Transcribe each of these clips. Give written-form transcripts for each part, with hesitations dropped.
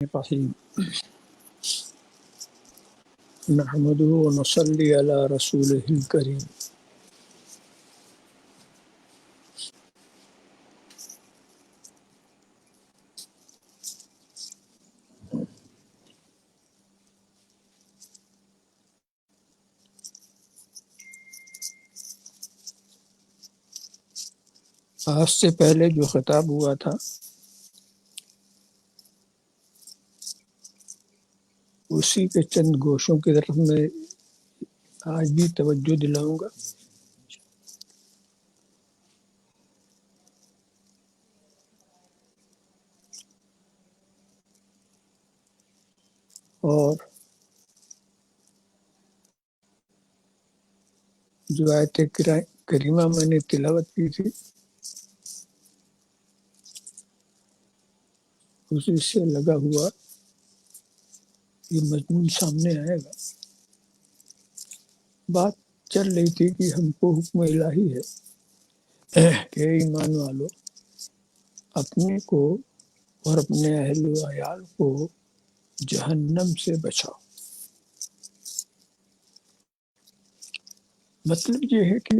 الرحيم نحمده ونصلي على رسوله الكريم آج سے پہلے جو خطاب ہوا تھا اسی کے چند گوشوں کی طرف میں آج بھی توجہ دلاؤں گا۔ اور جو آیت کریمہ میں نے تلاوت کی تھی اسی سے لگا ہوا یہ مضمون سامنے آئے گا۔ بات چل رہی تھی کہ ہم کو حکم الہی ہے کہ ایمان والو اپنے کو اور اپنے اہل و عیال کو جہنم سے بچاؤ۔ مطلب یہ ہے کہ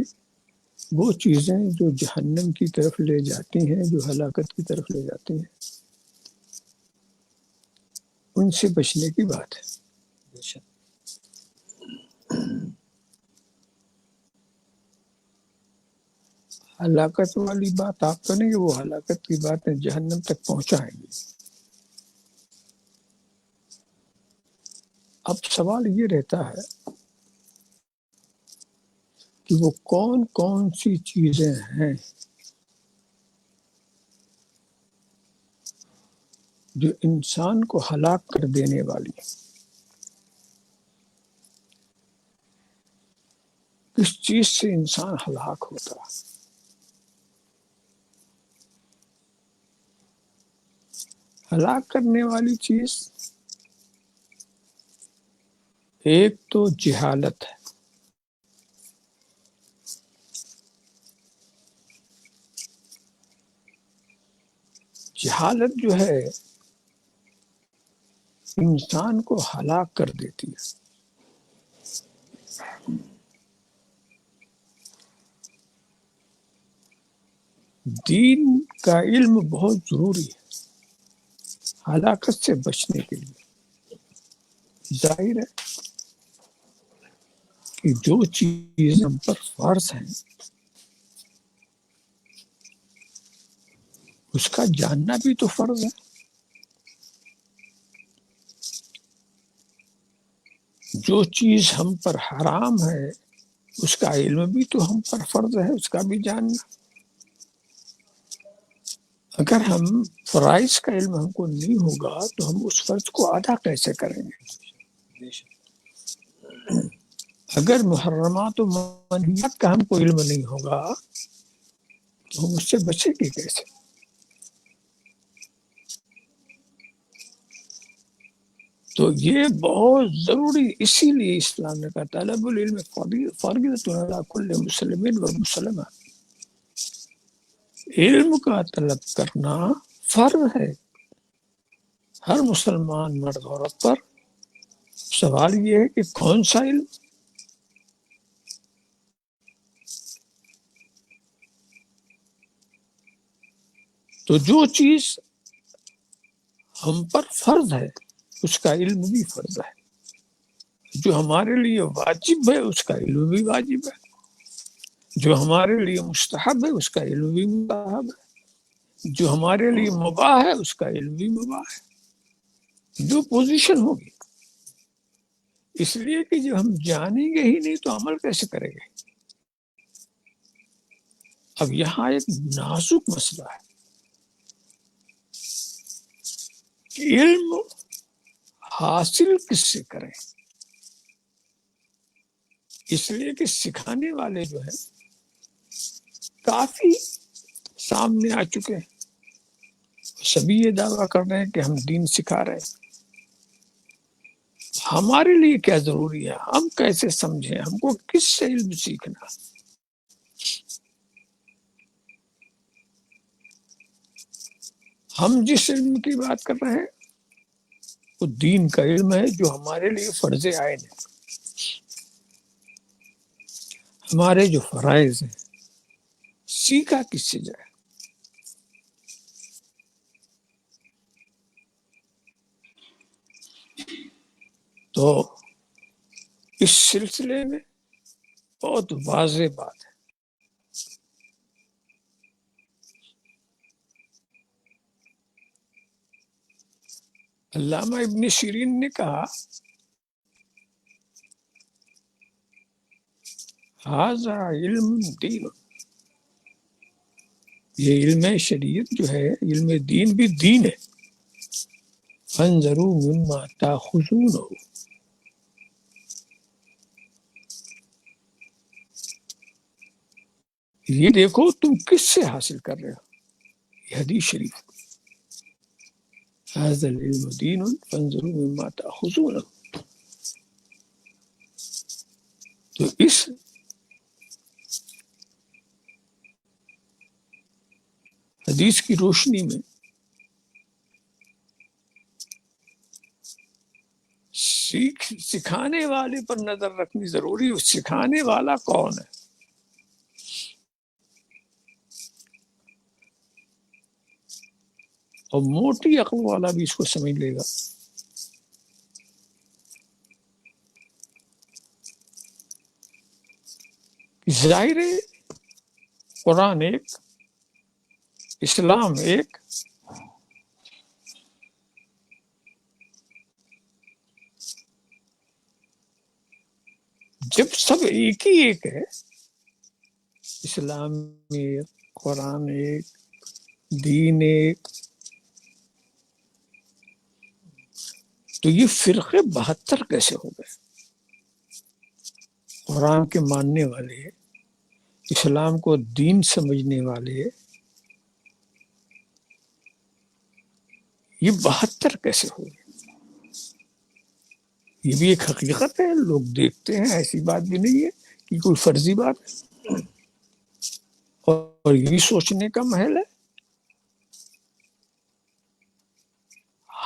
وہ چیزیں جو جہنم کی طرف لے جاتی ہیں، جو ہلاکت کی طرف لے جاتی ہیں، ان سے بچنے کی بات ہے۔ ہلاکت والی بات آپ تو نہیں، وہ ہلاکت کی باتیں جہنم تک پہنچائیں گی۔ اب سوال یہ رہتا ہے کہ وہ کون کون سی چیزیں ہیں جو انسان کو ہلاک کر دینے والی ہیں۔ کس چیز سے انسان ہلاک ہوتا ہے؟ ہلاک کرنے والی چیز ایک تو جہالت ہے۔ جہالت جو ہے انسان کو ہلاک کر دیتی ہے۔ دین کا علم بہت ضروری ہے ہلاکت سے بچنے کے لیے۔ ظاہر ہے کہ جو چیز ہم پر فرض ہیں اس کا جاننا بھی تو فرض ہے۔ جو چیز ہم پر حرام ہے اس کا علم بھی تو ہم پر فرض ہے، اس کا بھی جاننا۔ اگر ہم فرائض کا علم ہم کو نہیں ہوگا تو ہم اس فرض کو ادا کیسے کریں گے؟ اگر محرمات و منہیات کا ہم کو علم نہیں ہوگا تو ہم اس سے بچیں گے کیسے؟ تو یہ بہت ضروری، اسی لیے اسلام نے کہا طلب العلم فرض علی کل مسلم و مسلمہ۔ علم کا طلب کرنا فرض ہے ہر مسلمان مرد عورت پر۔ سوال یہ ہے کہ کون سا علم؟ تو جو چیز ہم پر فرض ہے اس کا علم بھی فرض ہے، جو ہمارے لیے واجب ہے اس کا علم بھی واجب ہے، جو ہمارے لیے مستحب ہے اس کا علم بھی مستحب ہے، جو ہمارے لیے مباح ہے اس کا علم بھی مباح ہے، جو پوزیشن ہوگی۔ اس لیے کہ جو ہم جانیں گے ہی نہیں تو عمل کیسے کریں گے؟ اب یہاں ایک نازک مسئلہ ہے کہ علم حاصل کس سے کریں؟ اس لیے کہ سکھانے والے جو ہیں کافی سامنے آ چکے ہیں، سبھی یہ دعویٰ کر رہے ہیں کہ ہم دین سکھا رہے ہیں۔ ہمارے لیے کیا ضروری ہے؟ ہم کیسے سمجھیں؟ ہم کو کس سے علم سیکھنا؟ ہم جس علم کی بات کر رہے ہیں وہ دین کا علم ہے جو ہمارے لیے فرض عین ہے. ہمارے جو فرائض ہیں سیکھا کس سے جائے؟ تو اس سلسلے میں بہت واضح بات ہے. علامہ ابن سیرین نے کہا ھذا علم دین، یہ علم شریعت جو ہے، علم دین بھی دین ہے. فانظروا مما تاخذون، یہ دیکھو تم کس سے حاصل کر رہے ہو. یہ حدیث شریف، ھذا العلم دین فانظروا مما تاخذون. تو اس حدیث کی روشنی میں سکھانے والے پر نظر رکھنی ضروری ہے. سکھانے والا کون ہے؟ اور موٹی عقل والا بھی اس کو سمجھ لے گا. ظاہر ہے قرآن ایک، اسلام ایک، جب سب ایک ہی ایک ہے، اسلام ایک، قرآن ایک، دین ایک، تو یہ فرقے 72 کیسے ہو گئے؟ قرآن کے ماننے والے، اسلام کو دین سمجھنے والے، یہ 72 کیسے ہو گئے؟ یہ بھی ایک حقیقت ہے، لوگ دیکھتے ہیں، ایسی بات بھی نہیں ہے کہ کوئی فرضی بات ہے. اور یہ سوچنے کا محل ہے.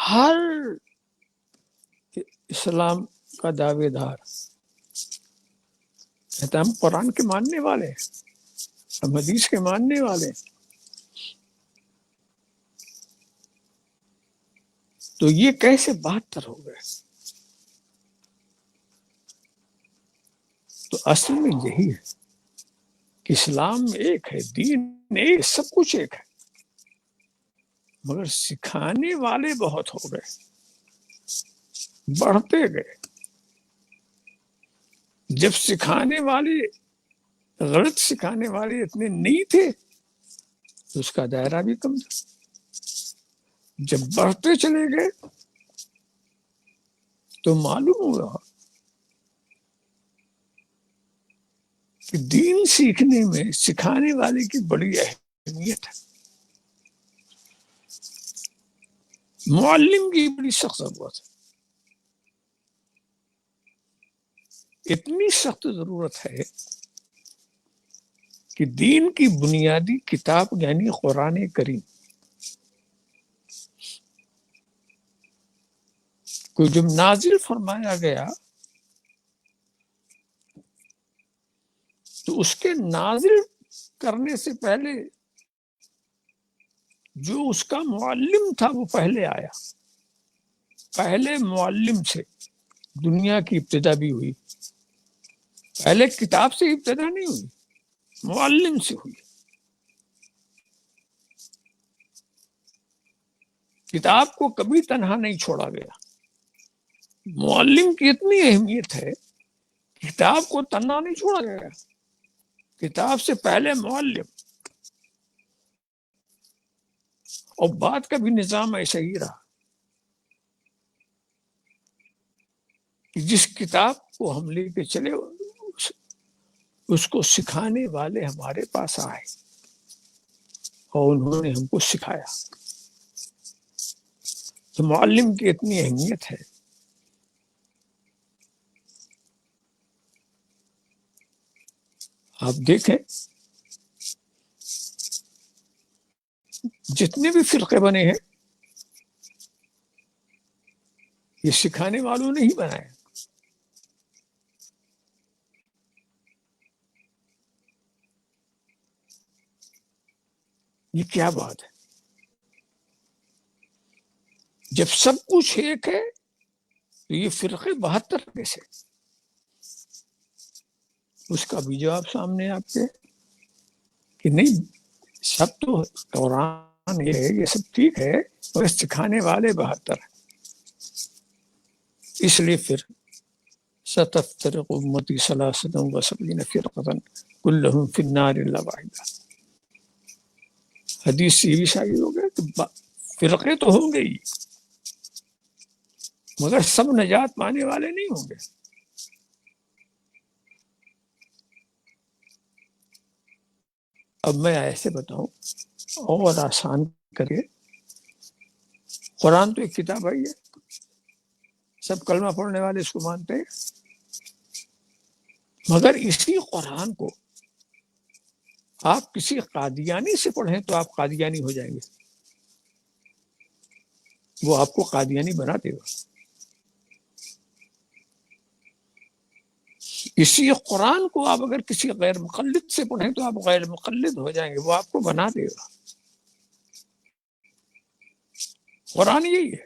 ہر اسلام کا دعوے دار کہتا ہم قرآن کے ماننے والے ہیں، ہم حدیث کے ماننے والے ہیں. تو یہ کیسے 72 ہو گئے؟ تو اصل میں یہی ہے کہ اسلام ایک ہے، دین ایک، سب کچھ ایک ہے، مگر سکھانے والے بہت ہو گئے، بڑھتے گئے. جب سکھانے والے، غلط سکھانے والے اتنے نہیں تھے تو اس کا دائرہ بھی کم تھا. جب بڑھتے چلے گئے تو معلوم ہوا کہ دین سیکھنے میں سکھانے والے کی بڑی اہمیت ہے. معلم کی بڑی سخت ضرورت ہے. اتنی سخت ضرورت ہے کہ دین کی بنیادی کتاب یعنی قرآن کریم کو جب نازل فرمایا گیا تو اس کے نازل کرنے سے پہلے جو اس کا معلم تھا وہ پہلے آیا. پہلے معلم سے دنیا کی ابتدا بھی ہوئی. پہلے کتاب سے ابتدا نہیں ہوئی، معلم سے ہوئی. کتاب کو کبھی تنہا نہیں چھوڑا گیا. معلم کی اتنی اہمیت ہے، کتاب کو تنہا نہیں چھوڑا گیا. کتاب سے پہلے معلم، اور بعد کا بھی نظام ایسا ہی رہا کہ جس کتاب کو ہم لے کے چلے اس کو سکھانے والے ہمارے پاس آئے اور انہوں نے ہم کو سکھایا. تو معلم کی اتنی اہمیت ہے. آپ دیکھیں جتنے بھی فرقے بنے ہیں یہ سکھانے والوں نے ہی بنایا. یہ کیا بات ہے؟ جب سب کچھ ایک ہے تو یہ فرقے 72 کیسے؟ اس کا بھی جواب سامنے آپ کے کہ نہیں، سب تو قرآن یہ ہے، یہ سب ٹھیک ہے، اور سکھانے والے 72 ہیں. اس لیے پھر ستفترق امتی 73 فرقة كلهم في النار الا واحدة. حدیث سے یہ بھی شاہد ہو گیا کہ فرقے تو ہوں گے ہی، مگر سب نجات پانے والے نہیں ہوں گے. اب میں ایسے بتاؤں اور آسان کرے، قرآن تو ایک کتاب ہے، سب کلمہ پڑھنے والے اس کو مانتے ہیں، مگر اسی قرآن کو آپ کسی قادیانی سے پڑھیں تو آپ قادیانی ہو جائیں گے، وہ آپ کو قادیانی بنا دے گا. اسی قرآن کو آپ اگر کسی غیر مقلد سے پڑھیں تو آپ غیر مقلد ہو جائیں گے، وہ آپ کو بنا دے گا. قرآن یہی ہے.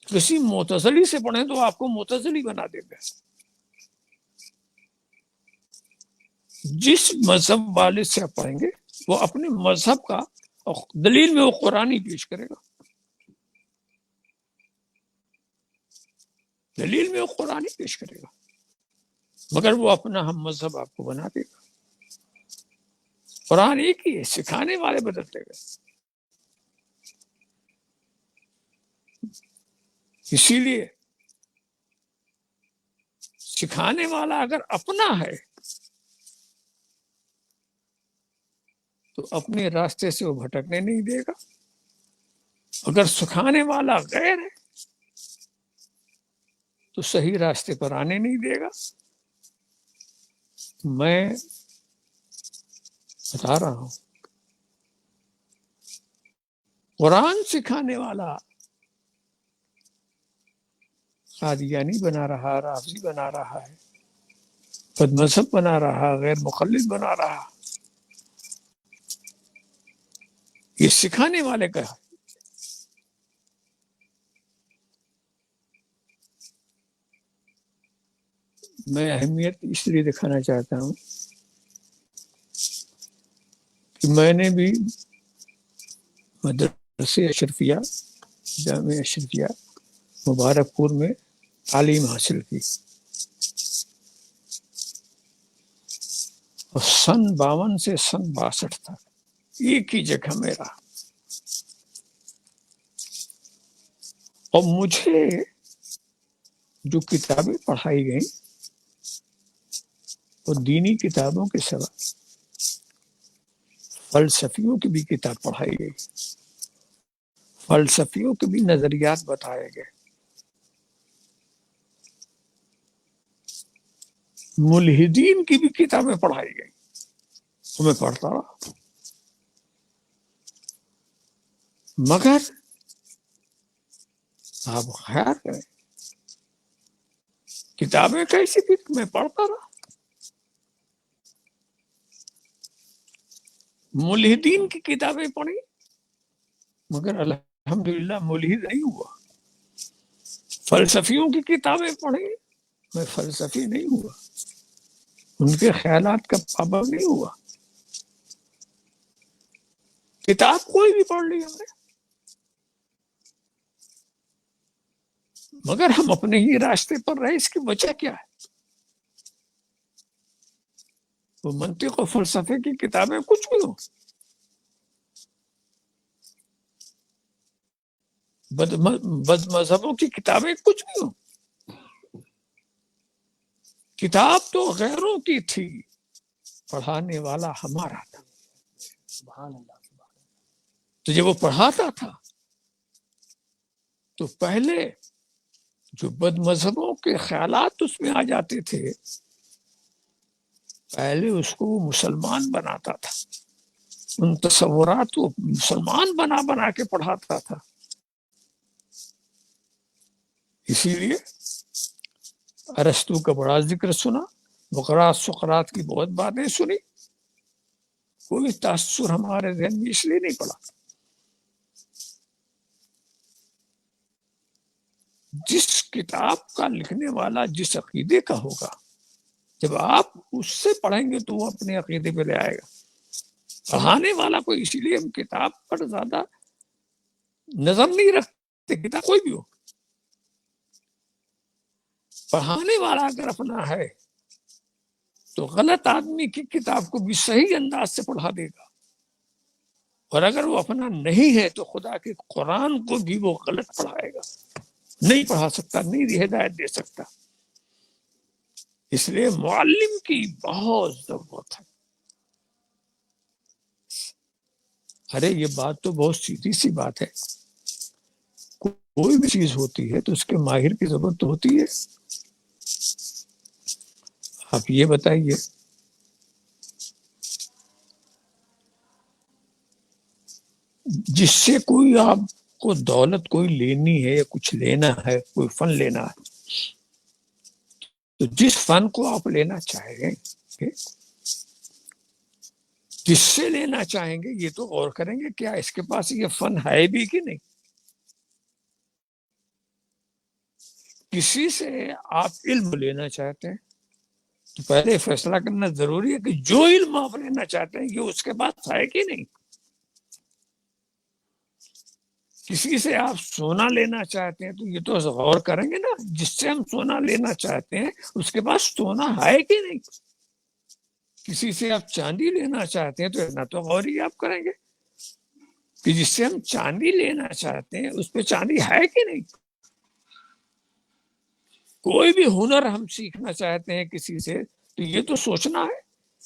کسی معتزلی سے پڑھیں تو آپ کو معتزلی بنا دے گا. جس مذہب والے سے آپ پڑھیں گے وہ اپنے مذہب کا دلیل میں وہ قرآن ہی پیش کرے گا، دلیل میں وہ قرآن ہی پیش کرے گا، مگر وہ اپنا ہم مذہب آپ کو بنا دے گا. قرآن ایک ہی ہے، سکھانے والے بدلتے گئے. اسی لیے سکھانے والا اگر اپنا ہے تو اپنے راستے سے وہ بھٹکنے نہیں دے گا، اگر سکھانے والا غیر ہے تو صحیح راستے پر آنے نہیں دے گا. میں بتا رہا ہوں، قرآن سکھانے والا قادیانی بنا رہا، رافضی بنا رہا ہے، بد مذہب بنا رہا، غیر مقلد بنا رہا، یہ سکھانے والے کا ہے. میں اہمیت اس لیے دکھانا چاہتا ہوں کہ میں نے بھی مدرسے اشرفیہ، جامعہ اشرفیہ مبارک پور میں تعلیم حاصل کی، اور سن 52 سے سن 62 تک ایک ہی جگہ میں رہا. اور مجھے جو کتابیں پڑھائی گئیں وہ دینی کتابوں کے سوا فلسفیوں کی بھی کتاب پڑھائی گئی، فلسفیوں کے بھی نظریات بتائے گئے، ملحدین کی بھی کتابیں پڑھائی گئی. تو میں پڑھتا رہا، مگر آپ خیال کریں کتابیں کیسی تھی، میں پڑھتا رہا. ملحدین کی کتابیں پڑھی مگر الحمدللہ ملحد نہیں ہوا. فلسفیوں کی کتابیں پڑھی، میں فلسفی نہیں ہوا، ان کے خیالات کا پابند نہیں ہوا. کتاب کوئی بھی پڑھ لی ہم نے، مگر ہم اپنے ہی راستے پر رہے. اس کی وجہ کیا ہے؟ وہ منطق و فلسفے کی کتابیں کچھ بھی ہوں، بد مذہبوں کی کتابیں کچھ بھی ہوں، کتاب تو غیروں کی تھی، پڑھانے والا ہمارا تھا. تو جب وہ پڑھاتا تھا تو پہلے جو بد مذہبوں کے خیالات اس میں آ جاتے تھے، پہلے اس کو وہ مسلمان بناتا تھا، ان تصورات کو مسلمان بنا کے پڑھاتا تھا. اسی لیے ارسطو کا بڑا ذکر سنا، بقراط سقراط کی بہت باتیں سنی، کوئی تاثر ہمارے ذہن میں اس لیے نہیں پڑا۔ جس کتاب کا لکھنے والا جس عقیدے کا ہوگا، جب آپ اس سے پڑھیں گے تو وہ اپنے عقیدے پہ لے آئے گا۔ پڑھانے والا کو اسی لیے ہم کتاب پر زیادہ نظر نہیں رکھتے، کتاب کوئی بھی ہو، پڑھانے والا اگر اپنا ہے تو غلط آدمی کی کتاب کو بھی صحیح انداز سے پڑھا دے گا، اور اگر وہ اپنا نہیں ہے تو خدا کے قرآن کو بھی وہ غلط پڑھائے گا، نہیں پڑھا سکتا، نہیں ہدایت دے سکتا۔ اس لیے معلم کی بہت ضرورت ہے۔ ارے یہ بات تو بہت سیدھی سی بات ہے، کوئی بھی چیز ہوتی ہے تو اس کے ماہر کی ضرورت ہوتی ہے۔ آپ یہ بتائیے، جس سے کوئی آپ کو دولت کوئی لینی ہے یا کچھ لینا ہے، کوئی فن لینا ہے، تو جس فن کو آپ لینا چاہیں گے، جس سے لینا چاہیں گے، یہ تو غور کریں گے کیا اس کے پاس یہ فن ہے بھی کہ نہیں۔ کسی سے آپ علم لینا چاہتے ہیں تو پہلے فیصلہ کرنا ضروری ہے کہ جو علم آپ لینا چاہتے ہیں یہ اس کے پاس ہے کہ نہیں۔ کسی سے آپ سونا لینا چاہتے ہیں تو یہ تو غور کریں گے نا، جس سے ہم سونا لینا چاہتے ہیں اس کے پاس سونا ہے کہ نہیں۔ کسی سے آپ چاندی لینا چاہتے ہیں تو اتنا تو غور ہی آپ کریں گے کہ جس سے ہم چاندی لینا چاہتے ہیں اس پہ چاندی ہے کہ نہیں۔ کوئی بھی ہنر ہم سیکھنا چاہتے ہیں کسی سے تو یہ تو سوچنا ہے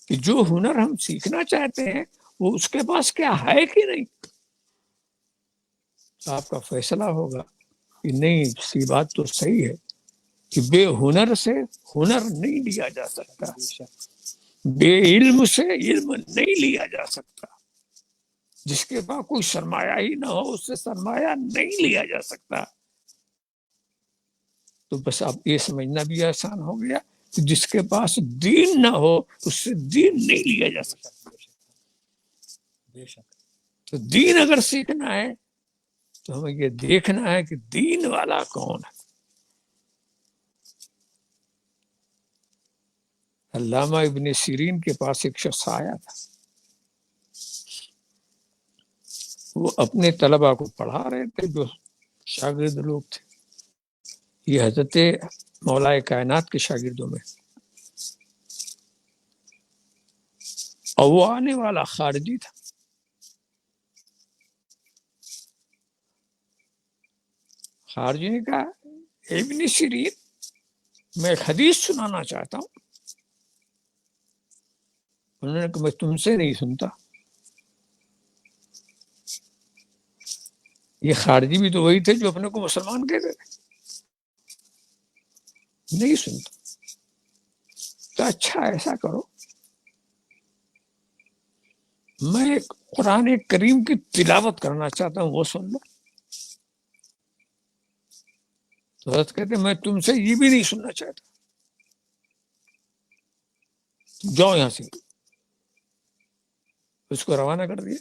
کہ جو ہنر ہم سیکھنا چاہتے ہیں وہ اس کے پاس کیا ہے کہ نہیں۔ آپ کا فیصلہ ہوگا کہ نہیں، سی بات تو صحیح ہے کہ بے ہنر سے ہنر نہیں لیا جا سکتا، بے علم سے علم نہیں لیا جا سکتا، جس کے پاس کوئی سرمایہ ہی نہ ہو اس سے سرمایہ نہیں لیا جا سکتا۔ تو بس اب یہ سمجھنا بھی آسان ہو گیا کہ جس کے پاس دین نہ ہو اس سے دین نہیں لیا جا سکتا۔ تو دین اگر سیکھنا ہے تو ہمیں یہ دیکھنا ہے کہ دین والا کون ہے۔ علامہ ابن سیرین کے پاس ایک شخص آیا تھا، وہ اپنے طلبہ کو پڑھا رہے تھے جو شاگرد لوگ تھے، یہ حضرت مولا کائنات کے شاگردوں میں، اور وہ آنے والا خارجی تھا۔ خارجی نے کہا، ابن سیرین میں ایک حدیث سنانا چاہتا ہوں۔ انہوں نے کہا میں تم سے نہیں سنتا۔ یہ خارجی بھی تو وہی تھے جو اپنے کو مسلمان کہتے تھے، نہیں سنتا۔ تو اچھا ایسا کرو، میں قرآن کریم کی تلاوت کرنا چاہتا ہوں، وہ سن لو۔ تو حضرت کہتے میں تم سے یہ بھی نہیں سننا چاہتا، جاؤ یہاں سے۔ اس کو روانہ کر دیا،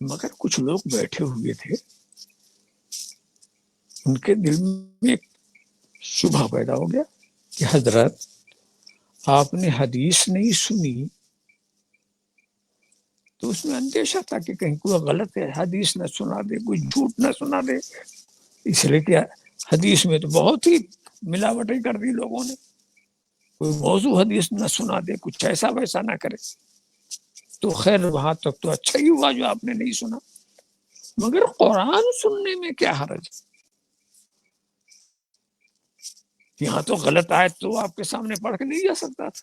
مگر کچھ لوگ بیٹھے ہوئے تھے، ان کے دل میں ایک شبہ پیدا ہو گیا کہ حضرت آپ نے حدیث نہیں سنی، تو اس میں اندیشہ تھا کہ کہیں کوئی غلط ہے حدیث نہ سنا دے، کوئی جھوٹ نہ سنا دے، اس لیے کہ حدیث میں تو بہت ہی ملاوٹیں کر دی لوگوں نے، کوئی موضوع حدیث نہ سنا دے، کچھ ایسا ویسا نہ کرے۔ تو خیر وہاں تک تو اچھا ہی ہوا جو آپ نے نہیں سنا، مگر قرآن سننے میں کیا حرج ہے؟ یہاں تو غلط آیت تو آپ کے سامنے پڑھ کے نہیں جا سکتا تھا۔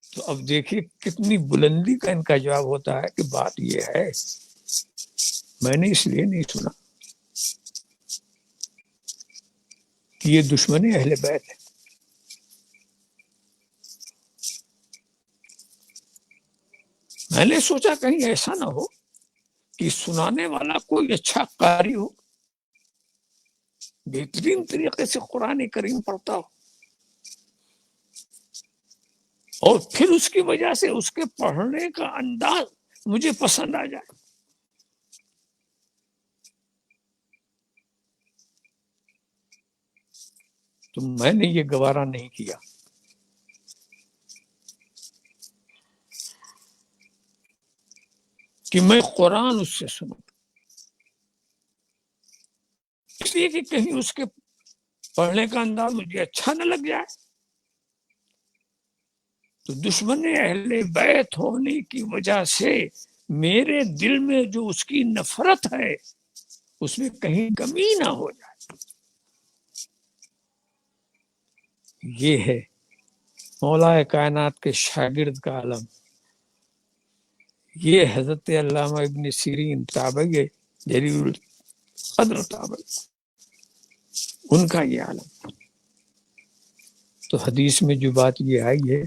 تو اب دیکھیے کتنی بلندی کا ان کا جواب ہوتا ہے کہ بات یہ ہے میں نے اس لیے نہیں سنا کہ یہ دشمن اہل بیت ہے۔ میں نے سوچا کہیں ایسا نہ ہو کہ سنانے والا کوئی اچھا قاری ہو، بہترین طریقے سے قرآن کریم پڑھتا ہو، اور پھر اس کی وجہ سے اس کے پڑھنے کا انداز مجھے پسند آ جائے، تو میں نے یہ گوارا نہیں کیا۔ کہ میں قرآن اس سے سنوں، اس لیے کہ کہیں اس کے پڑھنے کا انداز مجھے اچھا نہ لگ جائے، تو دشمن اہل بیت ہونے کی وجہ سے میرے دل میں جو اس کی نفرت ہے اس میں کہیں کمی نہ ہو جائے۔ یہ ہے مولا کائنات کے شاگرد کا علم، یہ حضرت علامہ ابن سیرین تابعی جلیل القدر تابعی، ان کا یہ عالم۔ تو حدیث میں جو بات یہ آئی ہے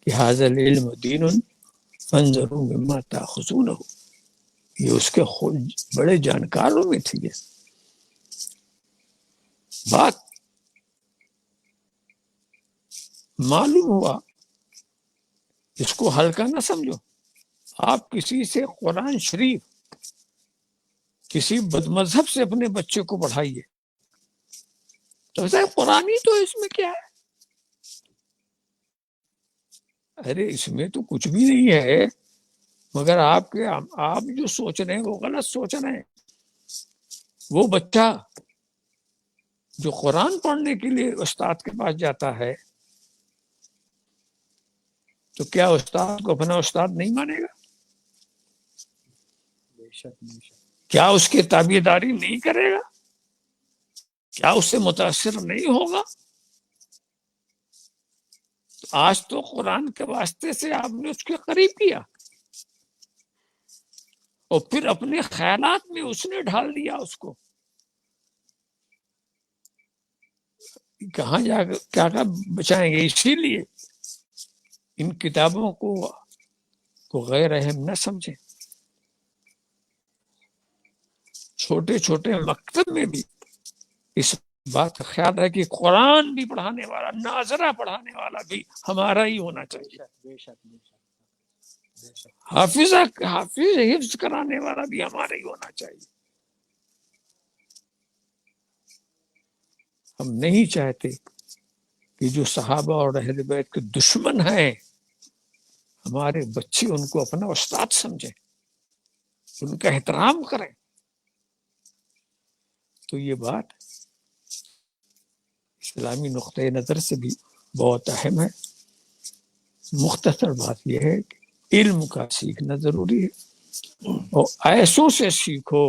کہ حاضر العلم دین فانظروا مما تاخذون، یہ اس کے خود بڑے جانکاروں میں تھی۔ یہ بات معلوم ہوا، اس کو ہلکا نہ سمجھو۔ آپ کسی سے قرآن شریف کسی بد مذہب سے اپنے بچے کو پڑھائیے تو صاحب قرآن ہی تو اس میں کیا ہے؟ ارے اس میں تو کچھ بھی نہیں ہے، مگر آپ جو سوچ رہے ہیں وہ غلط سوچ رہے ہیں۔ وہ بچہ جو قرآن پڑھنے کے لیے استاد کے پاس جاتا ہے تو کیا استاد کو اپنا استاد نہیں مانے گا؟ کیا اس کی تابع داری نہیں کرے گا؟ کیا اس سے متاثر نہیں ہوگا؟ آج تو قرآن کے واسطے سے آپ نے اس کے قریب کیا، اور پھر اپنے خیالات میں اس نے ڈھال دیا اس کو۔ کہاں جا کر کیا بچائیں گے؟ اسی لیے ان کتابوں کو غیر اہم نہ سمجھیں۔ چھوٹے چھوٹے مکتب میں بھی اس بات کا خیال ہے کہ قرآن بھی پڑھانے والا، ناظرہ پڑھانے والا بھی ہمارا ہی ہونا چاہیے، حافظ حفظ کرانے والا بھی ہمارا ہی ہونا چاہیے۔ ہم نہیں چاہتے کہ جو صحابہ اور اہل بیت کے دشمن ہیں ہمارے بچے ان کو اپنا استاد سمجھیں، ان کا احترام کریں۔ تو یہ بات اسلامی نقطۂ نظر سے بھی بہت اہم ہے۔ مختصر بات یہ ہے کہ علم کا سیکھنا ضروری ہے، اور ایسوں سے سیکھو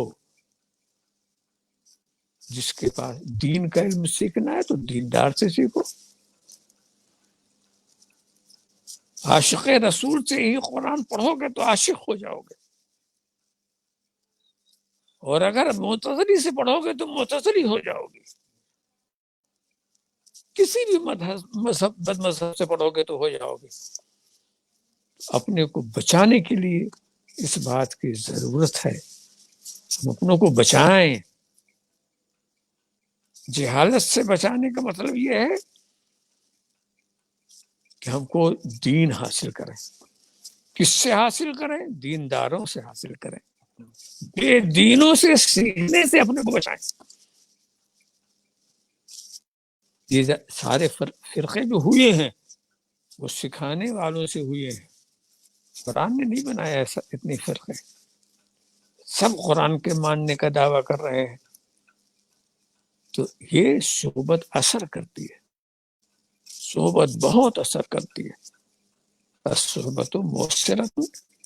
جس کے پاس دین کا علم سیکھنا ہے تو دیندار سے سیکھو۔ عاشق رسول سے ہی قرآن پڑھو گے تو عاشق ہو جاؤ گے، اور اگر معتزلی سے پڑھو گے تو معتزلی ہو جاؤ گے۔ کسی بھی بد مذہب سے پڑھو گے تو ہو جاؤ گے۔ اپنے کو بچانے کے لیے اس بات کی ضرورت ہے، ہم اپنوں کو بچائیں۔ جہالت سے بچانے کا مطلب یہ ہے کہ ہم کو دین حاصل کریں۔ کس سے حاصل کریں؟ دینداروں سے حاصل کریں، بے دینوں سے سیکھنے سے اپنے کو بچائیں۔ یہ سارے فرقے جو ہوئے ہیں وہ سکھانے والوں سے ہوئے ہیں، قرآن نے نہیں بنایا ایسا اتنی فرقے۔ سب قرآن کے ماننے کا دعویٰ کر رہے ہیں، تو یہ صحبت اثر کرتی ہے، صحبت بہت اثر کرتی ہے۔ صحبت و مؤثرۃ،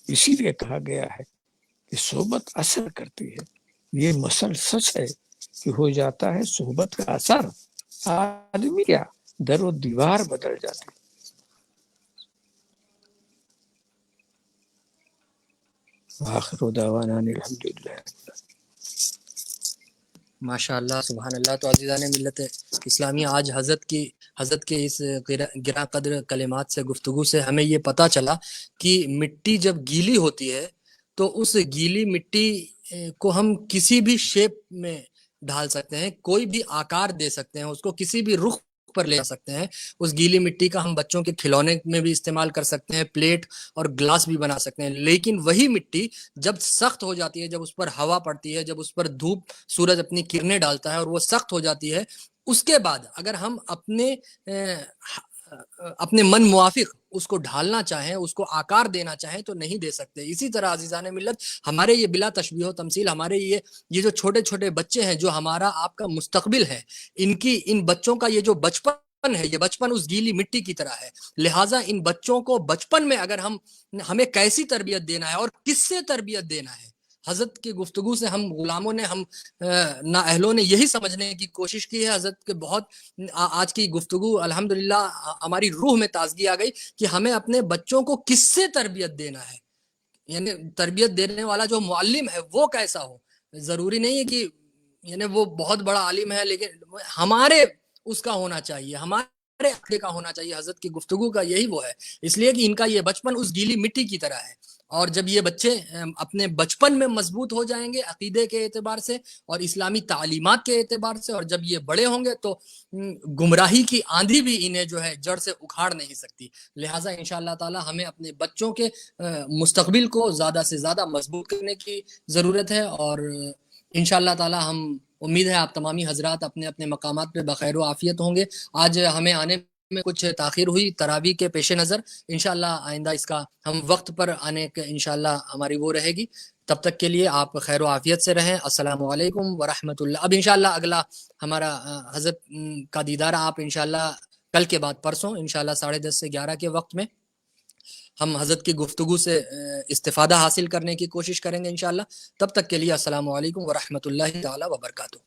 اسی لیے کہا گیا ہے کہ صحبت اثر کرتی ہے۔ یہ مسل سچ ہے کہ ہو جاتا ہے صحبت کا اثر، آدمی کیا در و دیوار بدل جاتے۔ آخر دعوانا الحمدللہ۔ ماشاء اللہ، سبحان اللہ۔ تو عزیزان ملت اسلامی، آج حضرت کے اس گراں قدر کلمات سے، گفتگو سے ہمیں یہ پتہ چلا کہ مٹی جب گیلی ہوتی ہے تو اس گیلی مٹی کو ہم کسی بھی شیپ میں ڈھال سکتے ہیں، کوئی بھی آکار دے سکتے ہیں، اس کو کسی بھی رخ پر لے سکتے ہیں. اس گیلی مٹی کا ہم بچوں کے کھلونے میں بھی استعمال کر سکتے ہیں، پلیٹ اور گلاس بھی بنا سکتے ہیں. لیکن وہی مٹی جب سخت ہو جاتی ہے، جب اس پر ہوا پڑتی ہے، جب اس پر دھوپ سورج اپنی کرنیں ڈالتا ہے اور وہ سخت ہو جاتی ہے، اس کے بعد اگر ہم اپنے من موافق اس کو ڈھالنا چاہیں، اس کو آکار دینا چاہیں تو نہیں دے سکتے. اسی طرح عزیزان ملت، ہمارے یہ بلا تشبیہ و تمثیل، ہمارے یہ جو چھوٹے چھوٹے بچے ہیں، جو ہمارا آپ کا مستقبل ہے، ان بچوں کا یہ جو بچپن ہے، یہ بچپن اس گیلی مٹی کی طرح ہے. لہٰذا ان بچوں کو بچپن میں اگر ہمیں کیسی تربیت دینا ہے اور کس سے تربیت دینا ہے، حضرت کی گفتگو سے ہم غلاموں نے، ہم نااہلوں نے یہی سمجھنے کی کوشش کی ہے. حضرت کے بہت آج کی گفتگو الحمدللہ ہماری روح میں تازگی آ گئی کہ ہمیں اپنے بچوں کو کس سے تربیت دینا ہے، یعنی تربیت دینے والا جو معلم ہے وہ کیسا ہو. ضروری نہیں ہے کہ یعنی وہ بہت بڑا عالم ہے، لیکن ہمارے اس کا ہونا چاہیے، ہمارے عقیدے کا ہونا چاہیے. حضرت کی گفتگو کا یہی وہ ہے، اس لیے کہ ان کا یہ بچپن اس گیلی مٹی کی طرح ہے. اور جب یہ بچے اپنے بچپن میں مضبوط ہو جائیں گے عقیدے کے اعتبار سے اور اسلامی تعلیمات کے اعتبار سے، اور جب یہ بڑے ہوں گے تو گمراہی کی آندھی بھی انہیں جو ہے جڑ سے اکھاڑ نہیں سکتی. لہٰذا انشاءاللہ تعالی ہمیں اپنے بچوں کے مستقبل کو زیادہ سے زیادہ مضبوط کرنے کی ضرورت ہے. اور انشاءاللہ تعالی ہم امید ہے آپ تمامی حضرات اپنے اپنے مقامات پہ بخیر و عافیت ہوں گے. آج ہمیں آنے میں کچھ تاخیر ہوئی تراویح کے پیش نظر، انشاءاللہ آئندہ اس کا ہم وقت پر آنے کے انشاءاللہ ہماری وہ رہے گی. تب تک کے لیے آپ خیر و عافیت سے رہیں. السلام علیکم ورحمۃ اللہ. اب انشاءاللہ اگلا ہمارا حضرت کا دیدار آپ انشاءاللہ کل کے بعد پرسوں انشاءاللہ 10:30 سے 11 کے وقت میں ہم حضرت کی گفتگو سے استفادہ حاصل کرنے کی کوشش کریں گے انشاءاللہ. تب تک کے لیے السلام علیکم ورحمۃ اللہ تعالی وبرکاتہ.